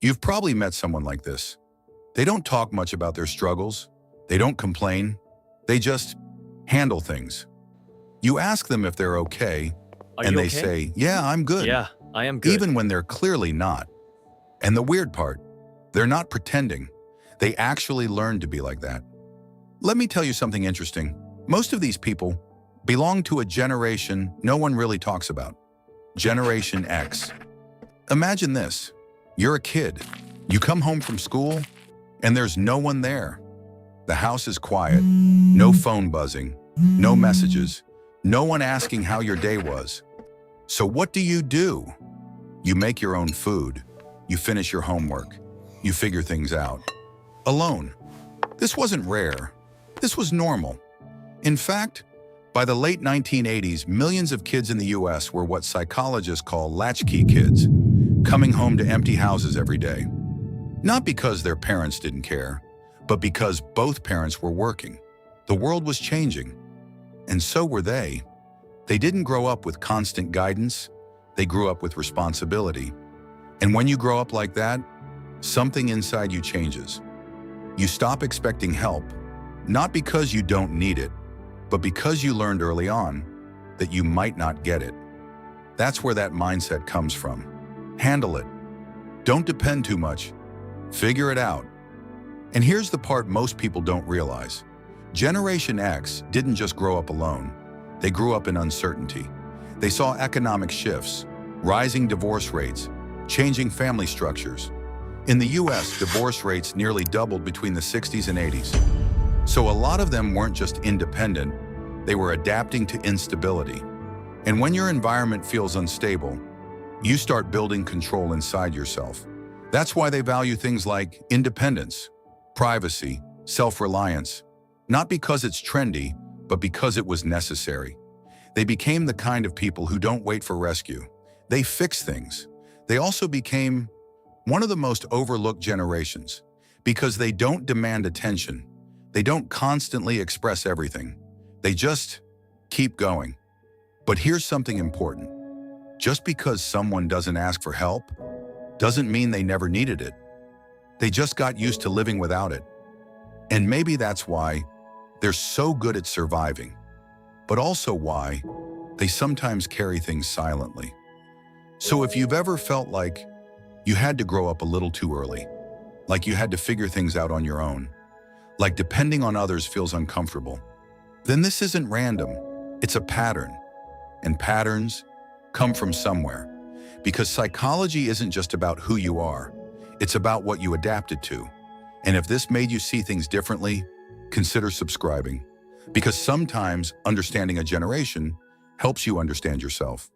You've probably met someone like this. They don't talk much about their struggles. They don't complain. They just handle things. You ask them if they're okay, Are and you they okay? say, "Yeah, I'm good," Yeah, I am good. even when they're clearly not. And the weird part, they're not pretending. They actually learned to be like that. Let me tell you something interesting. Most of these people belong to a generation no one really talks about. Generation X. Imagine this. You're a kid. You come home from school, and there's no one there. The house is quiet. No phone buzzing. No messages. No one asking how your day was. So what do? You make your own food. You finish your homework. You figure things out. Alone. This wasn't rare. This was normal. In fact, by the late 1980s, millions of kids in the US were what psychologists call latchkey kids, coming home to empty houses every day. Not because their parents didn't care, but because both parents were working. The world was changing, and so were they. They didn't grow up with constant guidance. They grew up with responsibility. And when you grow up like that, something inside you changes. You stop expecting help, not because you don't need it, but because you learned early on that you might not get it. That's where that mindset comes from. Handle it. Don't depend too much. Figure it out. And here's the part most people don't realize. Generation X didn't just grow up alone. They grew up in uncertainty. They saw economic shifts, rising divorce rates, changing family structures. In the US, divorce rates nearly doubled between the 60s and 80s. So a lot of them weren't just independent, they were adapting to instability. And when your environment feels unstable, you start building control inside yourself. That's why they value things like independence, privacy, self-reliance, not because it's trendy, but because it was necessary. They became the kind of people who don't wait for rescue. They fix things. They also became one of the most overlooked generations because they don't demand attention. They don't constantly express everything. They just keep going. But here's something important. Just because someone doesn't ask for help doesn't mean they never needed it. They just got used to living without it. And maybe that's why they're so good at surviving, but also why they sometimes carry things silently. So if you've ever felt like you had to grow up a little too early, like you had to figure things out on your own, like depending on others feels uncomfortable, then this isn't random. It's a pattern. And patterns come from somewhere. Because psychology isn't just about who you are. It's about what you adapted to. And if this made you see things differently, consider subscribing. Because sometimes understanding a generation helps you understand yourself.